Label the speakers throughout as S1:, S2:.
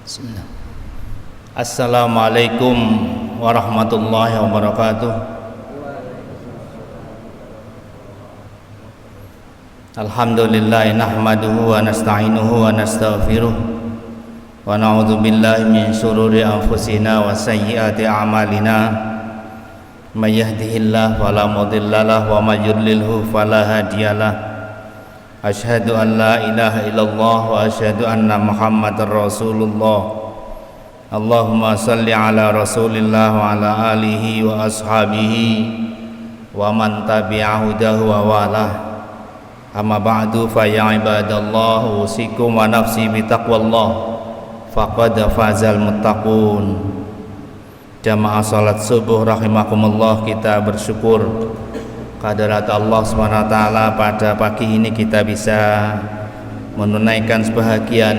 S1: Bismillah. Assalamualaikum warahmatullahi wabarakatuh. Alhamdulillah nahmaduhu wa nasta'inuhu wa nastaghfiruh wa na'udzu billahi min syururi anfusina wa sayyiati a'malina. May yahdihillahu fala mudhillalah wa may yudlilhu fala hadiyalah. Asyhadu an la ilaha illallah wa asyhadu anna Muhammadar Rasulullah. Allahumma salli ala Rasulillah wa ala alihi wa ashabihi wa man tabi'a hudahu wa walah. Amma ba'du fa ya ibadallah, usikum wa nafsi bi taqwallah faqad fazal muttaqun. Jamaah salat subuh rahimakumullah, kita bersyukur kehadirat Allah SWT pada pagi ini kita bisa menunaikan sebahagian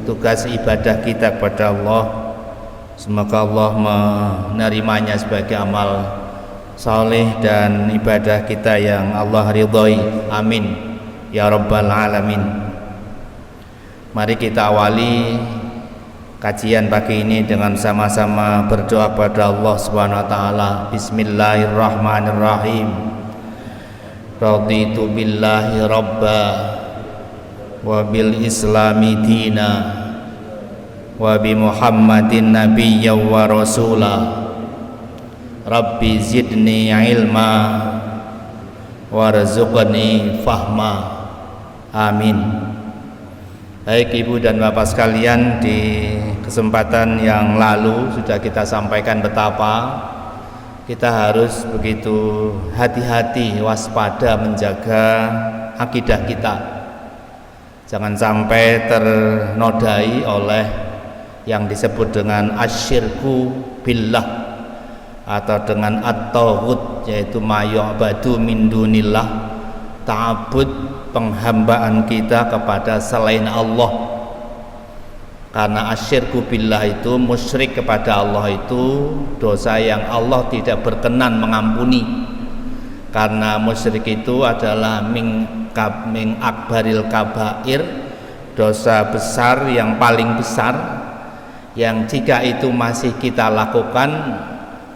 S1: tugas ibadah kita kepada Allah. Semoga Allah menerimanya sebagai amal saleh dan ibadah kita yang Allah ridhoi. Amin ya rabbal alamin. Mari kita awali kajian pagi ini dengan sama-sama berdoa kepada Allah Subhanahu wa taala. Bismillahirrahmanirrahim. Raditu billahi rabba wa bil islami dina wa bi Muhammadin nabiyya wa rasula. Rabbi zidni ilma warzuqni fahma. Amin. Baik ibu dan bapak sekalian, di kesempatan yang lalu sudah kita sampaikan betapa kita harus begitu hati-hati, waspada menjaga akidah kita. Jangan sampai ternodai oleh yang disebut dengan asyirku billah atau dengan at-taghut, yaitu ma yu'badu min dunillah, ta'abbud, penghambaan kita kepada selain Allah. Karena asyirku billah itu, musyrik kepada Allah itu dosa yang Allah tidak berkenan mengampuni. Karena musyrik itu adalah min akbaril kabair, dosa besar yang paling besar, yang jika itu masih kita lakukan,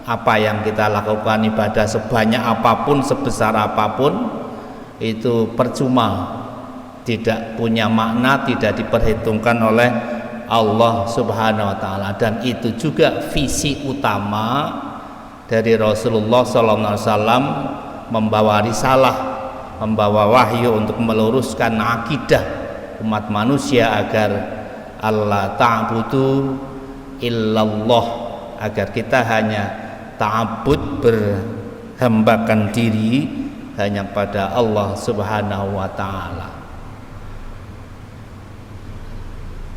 S1: apa yang kita lakukan, ibadah sebanyak apapun, sebesar apapun, itu percuma, tidak punya makna, tidak diperhitungkan oleh Allah Subhanahu wa taala. Dan itu juga visi utama dari Rasulullah sallallahu alaihi wasallam, membawa risalah, membawa wahyu untuk meluruskan akidah umat manusia agar Allah ta'budu illallah, agar kita hanya ta'abbud, berhambakan diri hanya pada Allah Subhanahu wa taala.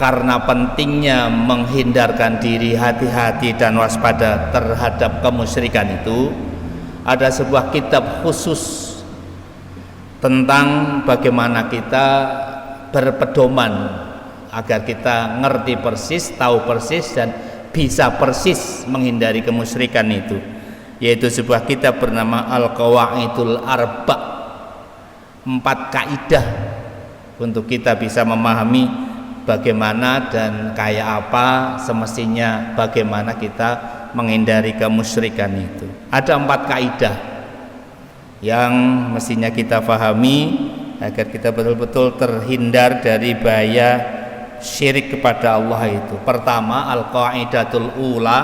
S1: Karena pentingnya menghindarkan diri, hati-hati dan waspada terhadap kemusyrikan itu, ada sebuah kitab khusus tentang bagaimana kita berpedoman agar kita ngerti persis, tahu persis dan bisa persis menghindari kemusyrikan itu, yaitu sebuah kitab bernama Al-Qawaidul Arba', 4 kaidah untuk kita bisa memahami bagaimana dan kayak apa semestinya, bagaimana kita menghindari kemusyrikan itu. Ada 4 kaidah yang mestinya kita pahami agar kita betul-betul terhindar dari bahaya syirik kepada Allah itu. Pertama, al-qaidatul ula,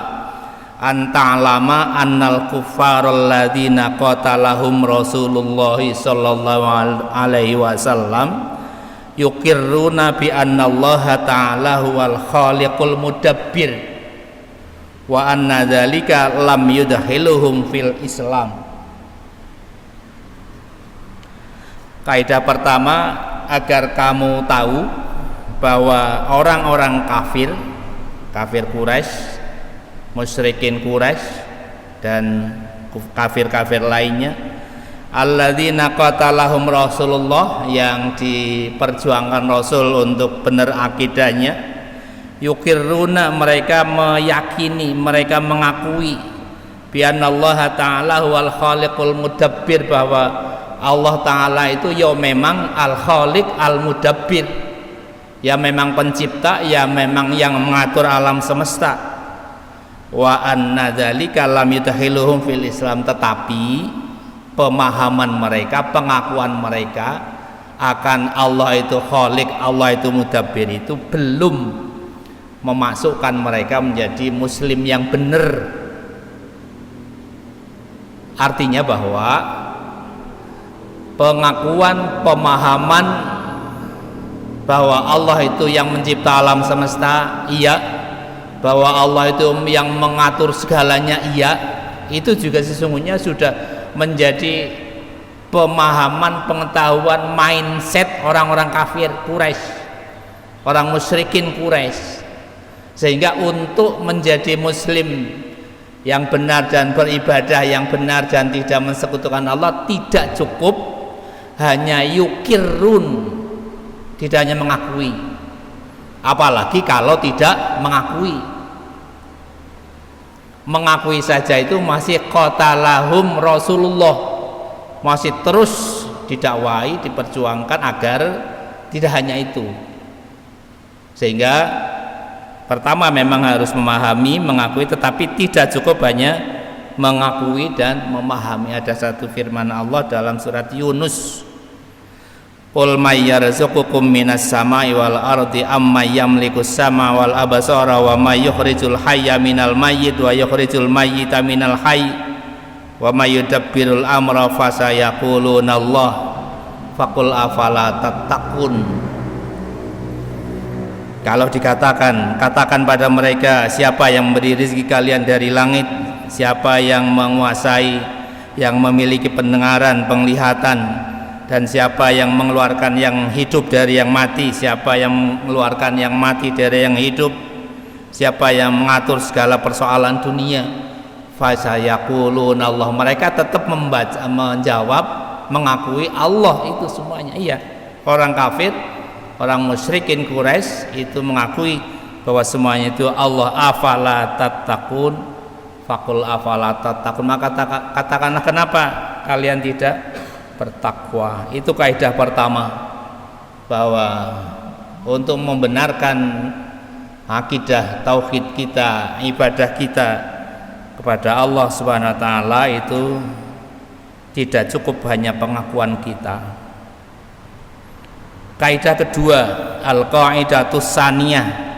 S1: an ta'lama annal kuffarul ladzina qatalahum Rasulullah sallallahu alaihi wasallam yuqirruna bi annallaha ta'ala huwal khaliqul mudabbir wa anna dzalika lam yudkhiluhum fil Islam. Kaidah pertama, agar kamu tahu bahwa orang-orang kafir Quraisy, musyrikin Quraisy dan kafir-kafir lainnya, alladzina qatalahum Rasulullah, yang diperjuangkan Rasul untuk benar akidahnya, yukirruna, mereka meyakini, mereka mengakui bi annallaha ta'ala huwal khaliqul mudabbir, bahwa Allah Ta'ala itu ya memang al-khaliq al-mudabbir, ya memang pencipta, ya memang yang mengatur alam semesta. Wa anna dzalika lam yudkhiluhum fil Islam, tetapi pemahaman mereka, pengakuan mereka akan Allah itu Khalik, Allah itu Mudabbir itu belum memasukkan mereka menjadi muslim yang benar. Artinya bahwa pengakuan, pemahaman bahwa Allah itu yang mencipta alam semesta, iya, bahwa Allah itu yang mengatur segalanya, iya, itu juga sesungguhnya sudah menjadi pemahaman, pengetahuan, mindset orang-orang kafir Quraisy, orang musyrikin Quraisy. Sehingga untuk menjadi muslim yang benar dan beribadah yang benar dan tidak mensekutukan Allah, tidak cukup hanya yukirun, tidak hanya mengakui, apalagi kalau tidak mengakui saja itu masih qatalahum Rasulullah, masih terus didakwai, diperjuangkan agar tidak hanya itu. Sehingga pertama memang harus memahami, mengakui, tetapi tidak cukup hanya mengakui dan memahami. Ada satu firman Allah dalam surat Yunus, qul may yarzuqukum minas samai wal ardi amman yamlikus sama wal absara wa may yukhrijul hayya minal mayyit wa yukhrijul mayyita minal hayy wa may yudabbirul amra fasayaquluna Allah faqul afala tattaqun. Kalau katakan pada mereka, siapa yang memberi rezeki kalian dari langit, siapa yang menguasai, yang memiliki pendengaran, penglihatan, dan siapa yang mengeluarkan yang hidup dari yang mati, siapa yang mengeluarkan yang mati dari yang hidup, siapa yang mengatur segala persoalan dunia, fasayaqulun Allah. Mereka tetap menjawab, mengakui Allah itu semuanya. Iya, orang kafir, orang musyrikin Quraisy itu mengakui bahwa semuanya itu Allah. Afala tattaqun, faqul afala tattaqun, maka katakanlah kenapa kalian tidak bertakwa. Itu kaidah pertama, bahwa untuk membenarkan akidah tauhid kita, ibadah kita kepada Allah Subhanahu wa taala itu tidak cukup hanya pengakuan kita. Kaidah kedua, al-qaidatus saniyah,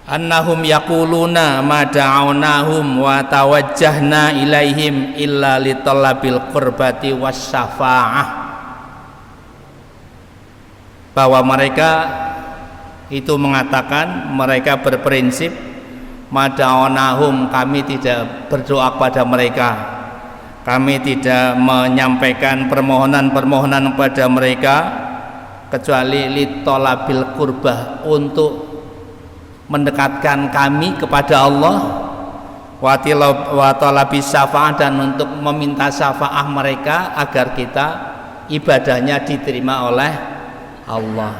S1: annahum yaquluna ma da'awnahum wa tawajjahna ilaihim illa litalabil qurbati wasyafa'ah, bahwa mereka itu mengatakan, mereka berprinsip, ma da'awnahum, kami tidak berdoa kepada mereka, kami tidak menyampaikan permohonan-permohonan kepada mereka kecuali litolabil qurbah, untuk mendekatkan kami kepada Allah, wa talabis syafa'ah, dan untuk meminta syafaah mereka agar kita ibadahnya diterima oleh Allah.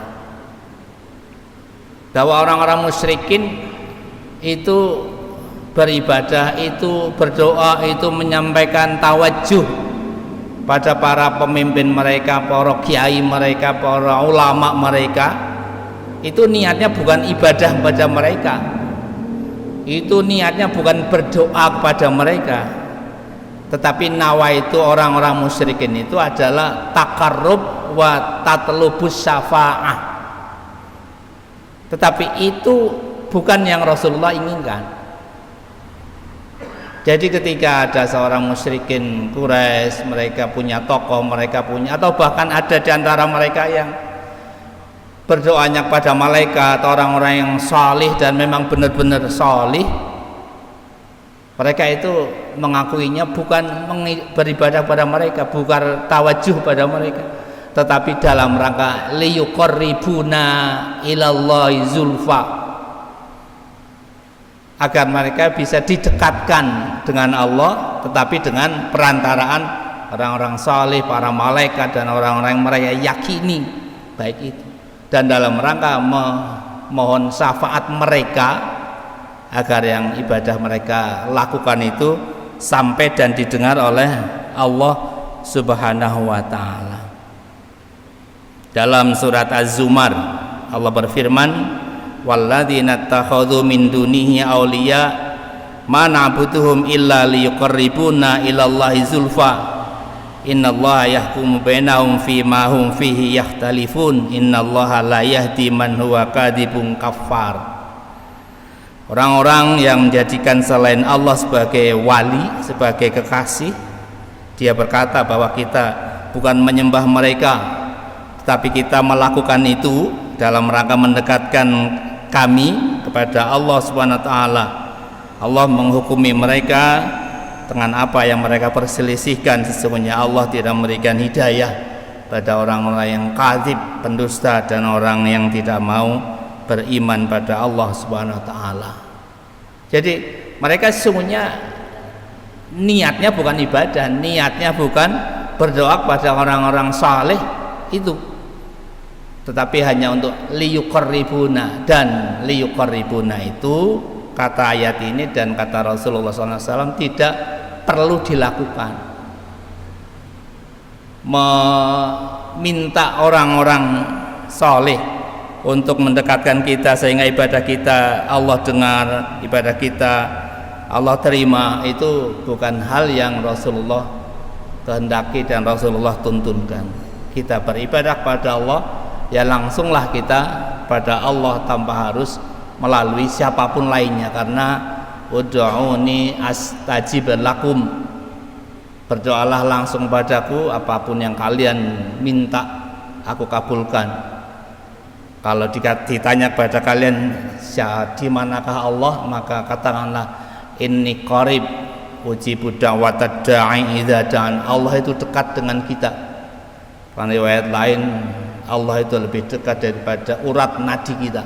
S1: Bahwa orang-orang musyrikin itu beribadah, itu berdoa, itu menyampaikan tawajuh pada para pemimpin mereka, para kiai mereka, para ulama mereka, itu niatnya bukan ibadah kepada mereka, itu niatnya bukan berdoa kepada mereka, tetapi nawa itu orang-orang musyrikin itu adalah takarrub wa tatlubus syafa'ah. Tetapi itu bukan yang Rasulullah inginkan. Jadi ketika ada seorang musyrikin Quraisy, mereka punya tokoh, mereka punya, atau bahkan ada di antara mereka yang berdoanya kepada malaikat, orang-orang yang salih dan memang benar-benar salih, mereka itu mengakuinya bukan beribadah pada mereka, bukan tawajuh pada mereka, tetapi dalam rangka liyuqarribuna ilallahi zulfa, agar mereka bisa didekatkan dengan Allah, tetapi dengan perantaraan orang-orang saleh, para malaikat, dan orang-orang yang mereka yakini baik itu, dan dalam rangka memohon syafaat mereka agar yang ibadah mereka lakukan itu sampai dan didengar oleh Allah Subhanahu wa taala. Dalam surat Az-Zumar Allah berfirman, walladzina takhadhu min dunihi awliya ma na'buduhum illa liyuqarribuna ilallahi zulfa innallaha yahkumu bainahum fima hum fihi yakhtalifun innallaha la yahdi man huwa kadzibun kafar. Orang-orang yang menjadikan selain Allah sebagai wali, sebagai kekasih, dia berkata bahwa kita bukan menyembah mereka, tetapi kita melakukan itu dalam rangka mendekatkan kami kepada Allah Subhanahu wa taala. Allah menghukumi mereka dengan apa yang mereka perselisihkan. Sesungguhnya Allah tidak memberikan hidayah pada orang-orang yang kadzib, pendusta, dan orang yang tidak mau beriman pada Allah Subhanahu wa taala. Jadi mereka sesungguhnya niatnya bukan ibadah, niatnya bukan berdoa kepada orang-orang saleh itu, tetapi hanya untuk liyuqarribuna. Dan liyuqarribuna itu kata ayat ini dan kata Rasulullah SAW tidak perlu dilakukan. Meminta orang-orang saleh untuk mendekatkan kita sehingga ibadah kita Allah dengar, ibadah kita Allah terima, itu bukan hal yang Rasulullah kehendaki dan Rasulullah tuntunkan. Kita beribadah pada Allah, ya langsunglah kita pada Allah tanpa harus melalui siapapun lainnya, karena ud'uni astajib lakum, berdoalah langsung padaku, apapun yang kalian minta aku kabulkan. Kalau ditanya kepada kalian di manakah Allah, maka katakanlah inni qarib ujibu da'watad da'i idza da'an. Allah itu dekat dengan kita. Pada riwayat lain, Allah itu lebih dekat daripada urat nadi kita,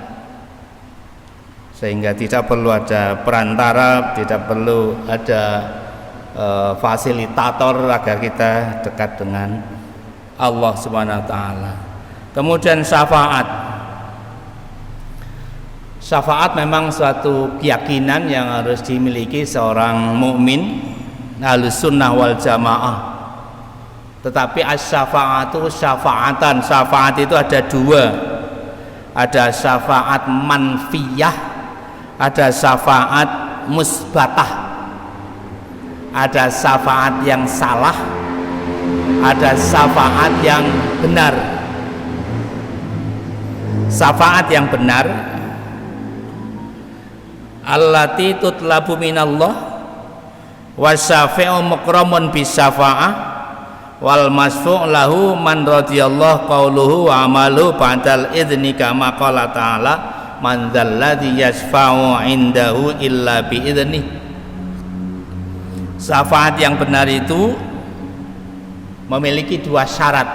S1: sehingga tidak perlu ada perantara, tidak perlu ada fasilitator agar kita dekat dengan Allah Subhanahu wa taala. Kemudian syafaat memang suatu keyakinan yang harus dimiliki seorang mukmin Ahlus Sunnah wal Jamaah. Tetapi as-syafa'atu syafa'atan. Syafaat itu ada dua. Ada syafaat manfiyah, ada syafaat musbatah. Ada syafaat yang salah, ada syafaat yang benar. Syafaat yang benar allati tutlabu minallah wasyafi'u mukramun bisyafa'ah wal masfu' lahu man radiyallahu qauluhu wa amalu ba'dal idzni kama qala ta'ala man dzalladzi yashfa'u 'indahu illa bi idzni. Syafaat yang benar itu memiliki dua syarat.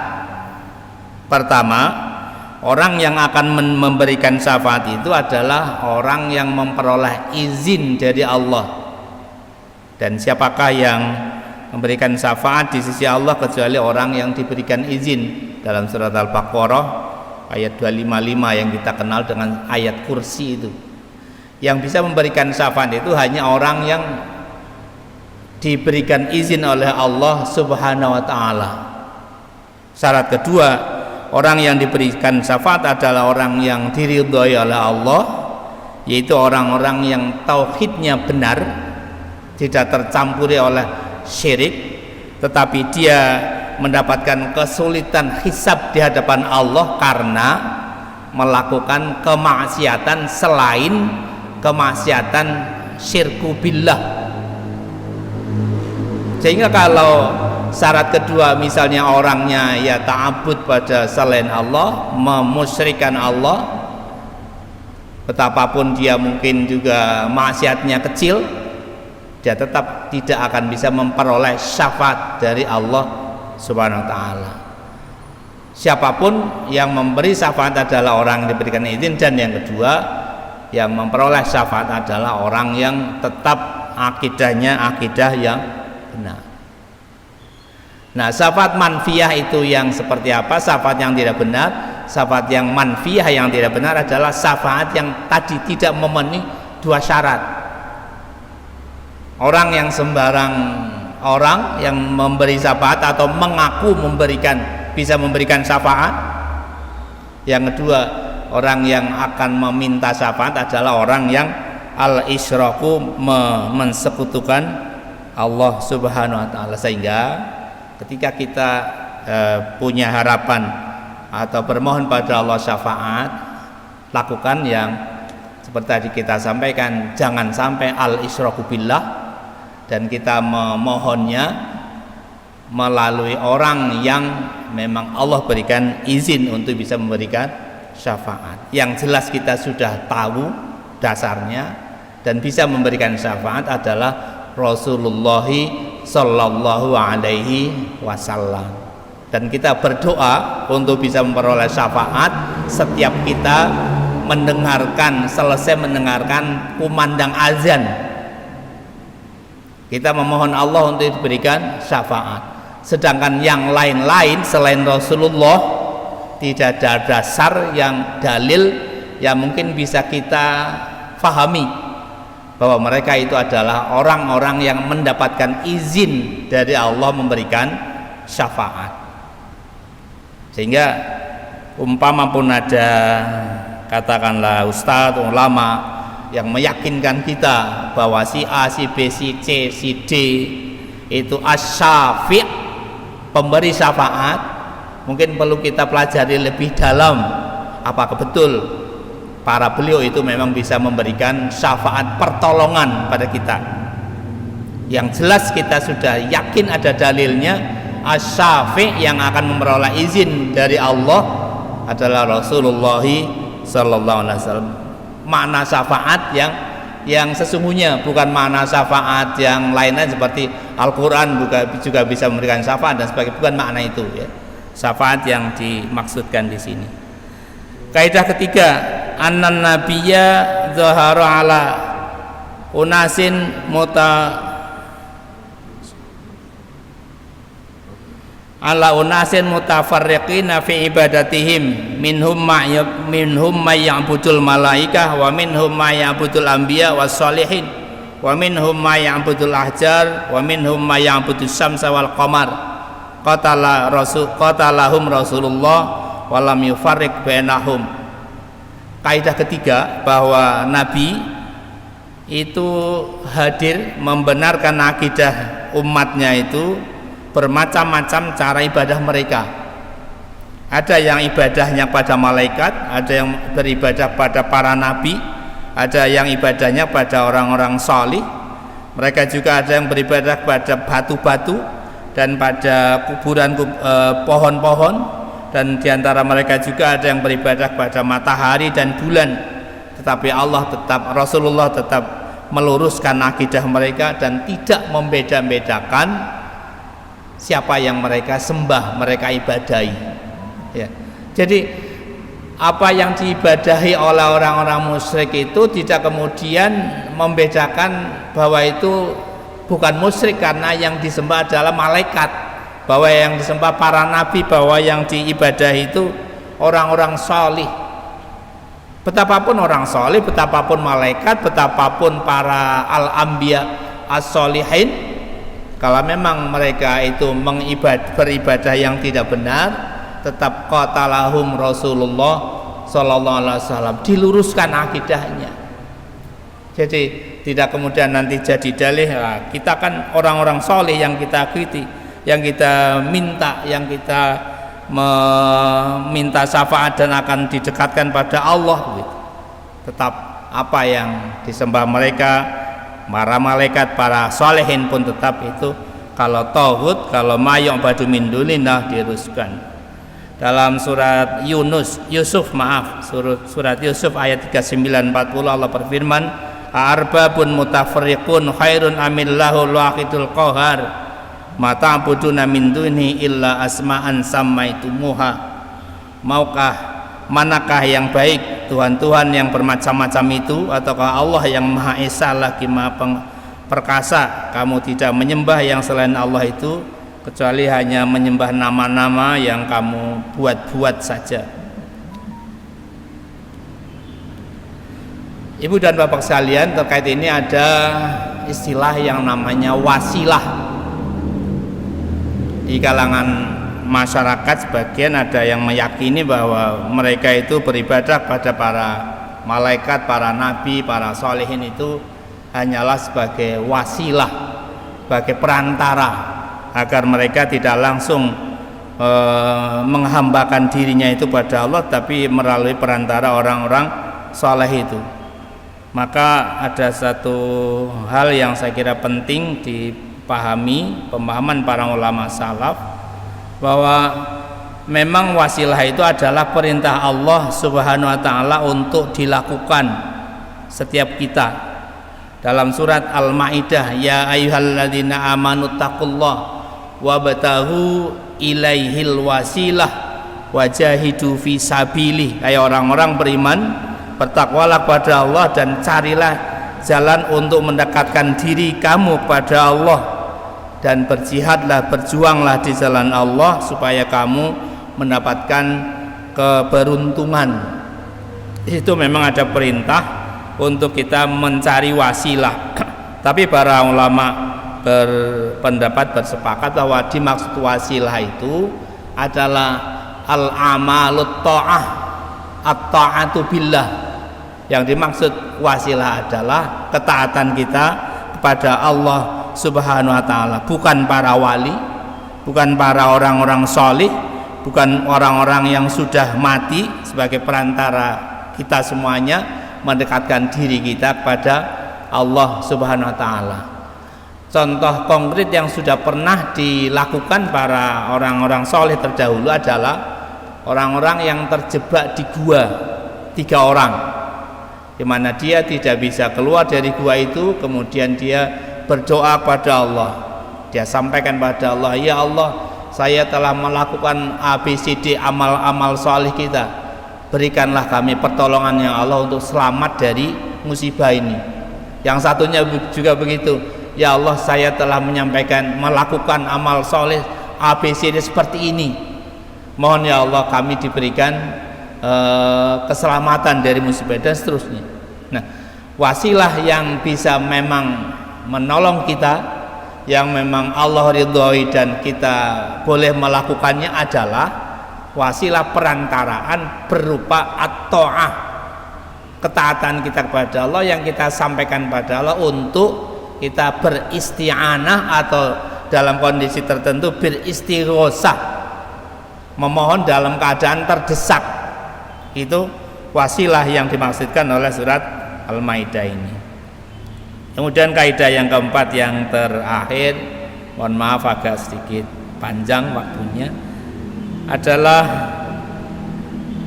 S1: Pertama, orang yang akan memberikan syafaat itu adalah orang yang memperoleh izin dari Allah. Dan siapakah yang memberikan syafaat di sisi Allah kecuali orang yang diberikan izin? Dalam surat Al-Baqarah ayat 255 yang kita kenal dengan ayat kursi itu, yang bisa memberikan syafaat itu hanya orang yang diberikan izin oleh Allah Subhanahu wa taala. Syarat kedua, orang yang diberikan syafaat adalah orang yang diridhoi oleh Allah, yaitu orang-orang yang tauhidnya benar, tidak tercampuri oleh syirik, tetapi dia mendapatkan kesulitan hisab di hadapan Allah karena melakukan kemaksiatan selain kemaksiatan syirku billah. Sehingga kalau syarat kedua misalnya orangnya ya ta'abbud pada selain Allah, memusyrikan Allah, betapapun dia mungkin juga maksiatnya kecil, dia tetap tidak akan bisa memperoleh syafaat dari Allah Subhanahu wa taala. Siapapun yang memberi syafaat adalah orang yang diberikan izin, dan yang kedua yang memperoleh syafaat adalah orang yang tetap akidahnya akidah yang benar. Nah, syafaat manfiyah itu yang seperti apa? Syafaat yang tidak benar, syafaat yang manfiyah yang tidak benar adalah syafaat yang tadi tidak memenuhi dua syarat. Orang yang sembarang orang yang memberi syafaat atau mengaku bisa memberikan syafaat. Yang kedua, orang yang akan meminta syafaat adalah orang yang al-isyraku, mensekutukan Allah Subhanahu wa taala. Sehingga ketika kita punya harapan atau bermohon pada Allah syafaat, lakukan yang seperti tadi kita sampaikan, jangan sampai al-isyraku billah, dan kita memohonnya melalui orang yang memang Allah berikan izin untuk bisa memberikan syafaat. Yang jelas kita sudah tahu dasarnya dan bisa memberikan syafaat adalah Rasulullah Sallallahu Alaihi Wasallam. Dan kita berdoa untuk bisa memperoleh syafaat setiap kita selesai mendengarkan kumandang azan. Kita memohon Allah untuk diberikan syafaat. Sedangkan yang lain-lain selain Rasulullah tidak ada dasar yang dalil yang mungkin bisa kita pahami bahwa mereka itu adalah orang-orang yang mendapatkan izin dari Allah memberikan syafaat. Sehingga umpama pun ada katakanlah ustadz, ulama yang meyakinkan kita bahwa si A, si B, si C, si D itu asy-syafi', pemberi syafaat, mungkin perlu kita pelajari lebih dalam apakah betul para beliau itu memang bisa memberikan syafaat pertolongan pada kita. Yang jelas kita sudah yakin ada dalilnya, asy-syafi' yang akan memperoleh izin dari Allah adalah Rasulullah Sallallahu Alaihi Wasallam. Makna syafaat yang sesungguhnya, bukan makna syafaat yang lainnya seperti Al-Quran juga bisa memberikan syafaat dan sebagainya, bukan makna itu ya. Syafaat yang dimaksudkan di sini. Kaidah ketiga, annan nabiyya zahara ala unasin mutafarriqina fi ibadatihim, minhum may ya'budul malaikah, wa minhum may ya'budul anbiya was sholihin, wa minhum may ya'budul ahjar, wa minhum may ya'budus syamsa wal qamar. Qatalahum Rasulullah wa lam yufarriq bainahum. Kaidah ketiga, bahwa Nabi itu hadir membenarkan akidah umatnya itu bermacam-macam cara ibadah mereka. Ada yang ibadahnya pada malaikat, ada yang beribadah pada para nabi, ada yang ibadahnya pada orang-orang salih. Mereka juga ada yang beribadah pada batu-batu dan pada kuburan pohon-pohon, dan diantara mereka juga ada yang beribadah pada matahari dan bulan. Tetapi Rasulullah tetap meluruskan akidah mereka dan tidak membeda-bedakan siapa yang mereka sembah, mereka ibadahi ya. Jadi apa yang diibadahi oleh orang-orang musyrik itu tidak kemudian membedakan bahwa itu bukan musyrik karena yang disembah adalah malaikat, bahwa yang disembah para nabi, bahwa yang diibadahi itu orang-orang salih. Betapapun orang salih, betapapun malaikat, betapapun para al-anbiya as-solihin, kalau memang mereka itu beribadah yang tidak benar, tetap qatalahum Rasulullah Sallallahu Alaihi Wasallam, diluruskan akidahnya. Jadi tidak kemudian nanti jadi dalih, kita kan orang-orang soleh yang kita ikuti, yang kita minta, yang kita meminta syafaat dan akan didekatkan pada Allah gitu. Tetap apa yang disembah mereka, para malaikat, para solehin pun tetap itu. Kalau tauhid, kalau mayong badu min dunillah diruskan. Dalam surat Yusuf ayat 39-40 Allah berfirman, arbabun mutafarriqun khairun amillahul wahidul qahar ma ta'buduna min duni illa asma'an sammaitumuha. Manakah yang baik, Tuhan-Tuhan yang bermacam-macam itu, ataukah Allah yang Maha Esa lagi Maha Perkasa? Kamu tidak menyembah yang selain Allah itu, kecuali hanya menyembah nama-nama yang kamu buat-buat saja. Ibu dan bapak sekalian, terkait ini ada istilah yang namanya wasilah di kalangan masyarakat sebagian ada yang meyakini bahwa mereka itu beribadah pada para malaikat, para nabi, para solehin itu hanyalah sebagai wasilah, sebagai perantara agar mereka tidak langsung menghambakan dirinya itu pada Allah, tapi melalui perantara orang-orang soleh itu. Maka ada satu hal yang saya kira penting dipahami, pemahaman para ulama salaf, bahwa memang wasilah itu adalah perintah Allah Subhanahu wa taala untuk dilakukan setiap kita. Dalam surat Al-Maidah, ya ayyuhalladzina amanu taqullah wabtaghu ilaihil wasilah wajahidu fi sabilih. Hai orang-orang beriman, bertakwalah kepada Allah dan carilah jalan untuk mendekatkan diri kamu kepada Allah, dan berjihadlah, berjuanglah di jalan Allah supaya kamu mendapatkan keberuntungan. Itu memang ada perintah untuk kita mencari wasilah. Tapi para ulama berpendapat, bersepakat bahwa dimaksud wasilah itu adalah al-amalut ta'ah, at-ta'atu billah. Yang dimaksud wasilah adalah ketaatan kita kepada Allah Subhanahu wa taala, bukan para wali, bukan para orang-orang solih, bukan orang-orang yang sudah mati, sebagai perantara kita semuanya mendekatkan diri kita kepada Allah Subhanahu wa taala. Contoh konkret yang sudah pernah dilakukan para orang-orang soleh terdahulu adalah orang-orang yang terjebak di gua, 3 orang, di mana dia tidak bisa keluar dari gua itu. Kemudian dia berdoa pada Allah, dia sampaikan pada Allah, ya Allah, saya telah melakukan ABCD amal-amal soleh kita, berikanlah kami pertolongan ya Allah untuk selamat dari musibah ini. Yang satunya juga begitu, ya Allah, saya telah melakukan amal soleh ABCD seperti ini, mohon ya Allah kami diberikan keselamatan dari musibah, dan seterusnya. Nah, wasilah yang bisa memang menolong kita, yang memang Allah ridhoi dan kita boleh melakukannya adalah wasilah perantaraan berupa at-ta'ah, ketaatan kita kepada Allah yang kita sampaikan pada Allah untuk kita beristi'anah, atau dalam kondisi tertentu beristighosah, memohon dalam keadaan terdesak. Itu wasilah yang dimaksudkan oleh surat Al-Maidah ini. Kemudian kaidah yang keempat, yang terakhir, mohon maaf agak sedikit panjang waktunya, adalah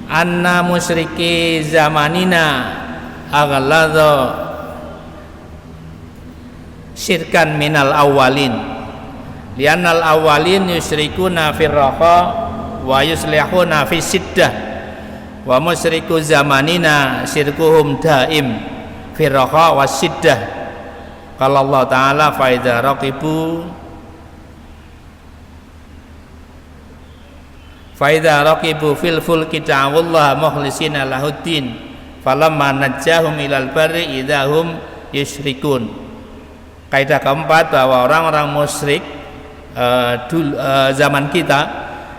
S1: anna musyriki zamanina aghalladha syirkan minal awwalin, li'annal awwalin yusyrikuna firraqa wa yuslihuna fi siddah, wa musyriku zamanina syirkuhum daim firraqa wa siddah. Kalau Allah Ta'ala faida raqibu fil fulki ta'awullaha mukhlisina lahuddin falamma najjahum ilal barri idahum yusyrikun. Kaidah keempat, bahwa orang-orang musyrik zaman kita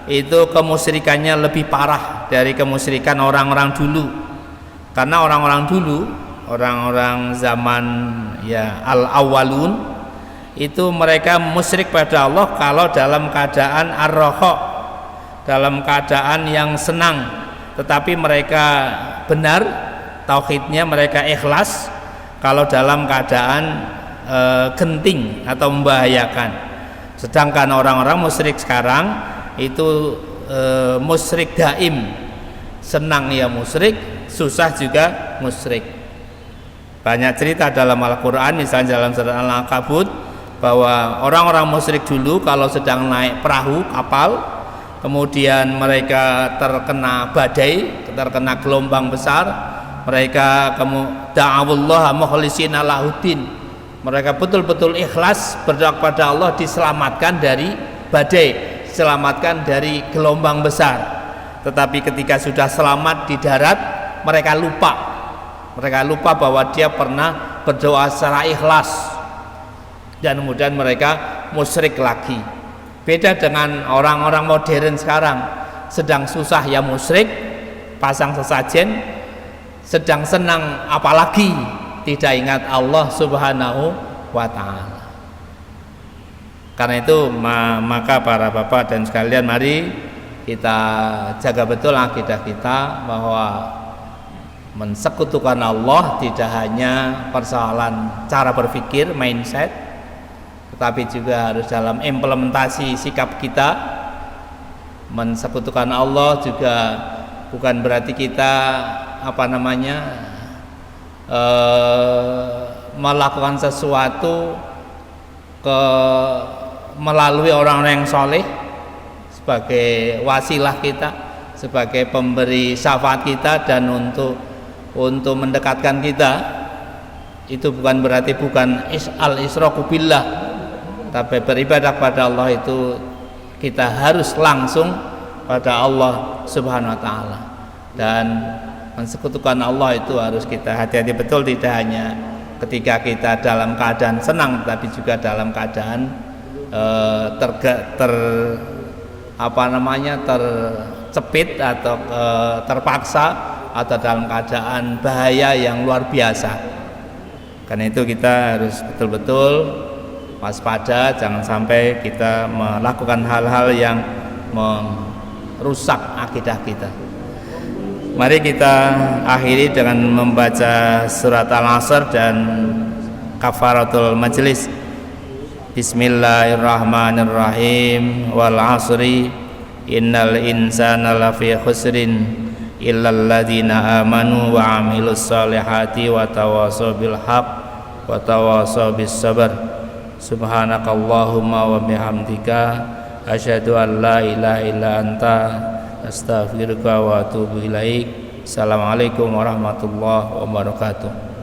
S1: itu kemusyrikannya lebih parah dari kemusyrikan orang-orang dulu. Karena orang-orang dulu, orang-orang zaman ya al-awwalun, itu mereka musyrik pada Allah kalau dalam keadaan ar-raha, dalam keadaan yang senang, tetapi mereka benar tauhidnya, mereka ikhlas kalau dalam keadaan genting atau membahayakan. Sedangkan orang-orang musyrik sekarang itu musyrik daim, senang ya musyrik, susah juga musyrik. Banyak cerita dalam Al-Quran, misalnya dalam surat Al-Ankabut, bahwa orang-orang musyrik dulu kalau sedang naik perahu, kapal, kemudian mereka terkena badai, terkena gelombang besar, mereka da'awullaha mukhlisina lahuddin, mereka betul-betul ikhlas berdoa kepada Allah, diselamatkan dari badai, diselamatkan dari gelombang besar. Tetapi ketika sudah selamat di darat, mereka lupa bahwa dia pernah berdoa secara ikhlas, dan kemudian mereka musyrik lagi.
S2: Beda dengan orang-orang modern sekarang, sedang susah ya musyrik, pasang sesajen, sedang senang apalagi tidak ingat Allah Subhanahu wa ta'ala. Karena itu maka para bapak dan sekalian, mari kita jaga betul akidah kita bahwa mensekutukan Allah tidak hanya persoalan cara berpikir, mindset, tetapi juga harus dalam implementasi sikap kita. Mensekutukan Allah juga bukan berarti kita melakukan sesuatu melalui orang-orang yang soleh sebagai wasilah kita, sebagai pemberi syafaat kita dan untuk mendekatkan kita. Itu bukan berarti al-israku billah, tapi beribadah pada Allah itu kita harus langsung pada Allah Subhanahu wa ta'ala. Dan mensekutukan Allah itu harus kita hati-hati betul, tidak hanya ketika kita dalam keadaan senang, tapi juga dalam keadaan tercepit atau terpaksa, atau dalam keadaan bahaya yang luar biasa. Karena itu kita harus betul-betul waspada, jangan sampai kita melakukan hal-hal yang merusak akidah kita. Mari kita akhiri dengan membaca surat Al-Asr dan kafaratul majlis. Bismillahirrahmanirrahim. Wal 'asri innal insana lafi khusrin illal ladzina amanu wa 'amilus solihati wa tawassaw bil haqq wa tawassaw bis sabr. Subhanakallahumma wa bihamdika asyhadu an la ilaha illa anta astaghfiruka wa atubu ilaik. Assalamualaikum warahmatullahi wabarakatuh.